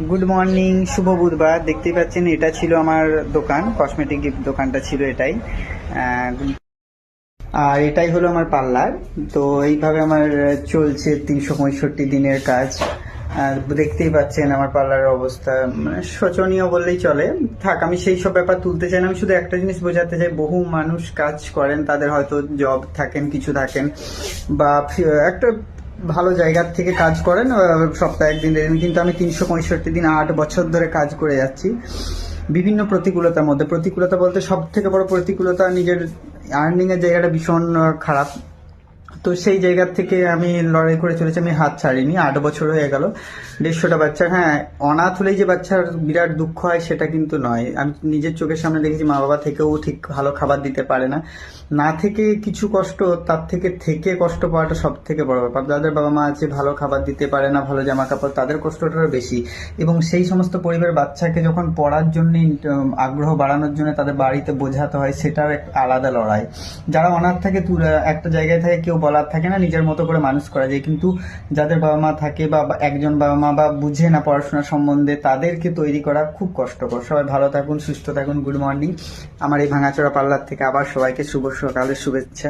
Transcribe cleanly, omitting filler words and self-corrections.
Good morning, শুভ বুধবার। দেখতেই পাচ্ছেন এটা ছিল আমার দোকান, কসমেটিক দোকানটা ছিল এটাই। আর এটাই হলো আমার পার্লার। তো এইভাবে আমার চলছে 365 দিনের কাজ। আর দেখতেই পাচ্ছেন আমার পার্লারের অবস্থা মানে শোচনীয় বললেই চলে। থাক, আমি সেই সব ব্যাপার তুলতে চাই না। আমি শুধু একটা জিনিস বোঝাতে চাই, বহু মানুষ কাজ করেন, তাদের হয়তো জব থাকেন, কিছু থাকেন, বা একটা ভালো জায়গার থেকে কাজ করেন সপ্তাহে একদিন দেড়দিন, কিন্তু আমি 365 দিন 8 বছর ধরে কাজ করে যাচ্ছি বিভিন্ন প্রতিকূলতার মধ্যে। প্রতিকূলতা বলতে সব থেকে বড় প্রতিকূলতা, নিজের আর্নিং এর জায়গাটা ভীষণ খারাপ। তো সেই জায়গার থেকে আমি লড়াই করে চলেছি, আমি হাত ছাড়িনি। 8 বছর হয়ে গেল, 150টা বাচ্চা। হ্যাঁ, অনাথ হলেই যে বাচ্চার বিরাট দুঃখ হয় সেটা কিন্তু নয়। আমি নিজের চোখের সামনে দেখেছি মা বাবা থেকেও ঠিক ভালো খাবার দিতে পারে না। না থেকে কিছু কষ্ট, তার থেকে থেকে কষ্ট পাওয়াটা সব থেকে বড় ব্যাপার। যাদের বাবা মা আছে ভালো খাবার দিতে পারে না, ভালো জামা কাপড়, তাদের কষ্টটা বেশি। এবং সেই সমস্ত পরিবারের বাচ্চাকে যখন পড়ার জন্য আগ্রহ বাড়ানোর জন্য তাদের বাড়িতে বোঝাতে হয়, সেটাও এক আলাদা লড়াই। যারা অনাথ থাকে, একটা জায়গায় থাকে, কেউ বলার থাকে না, নিজের মতো করে মানুষ করা যায়। কিন্তু যাদের বাবা মা থাকে বা একজন বাবা মা বা বুঝে না পড়াশোনা সম্বন্ধে, তাদেরকে তৈরি করা খুব কষ্টকর। সবাই ভালো থাকুন, সুস্থ থাকুন। Good morning. আমার এই ভাঙাচোরা পার্লার থেকে আবার সবাইকে শুভ সকালের শুভেচ্ছা।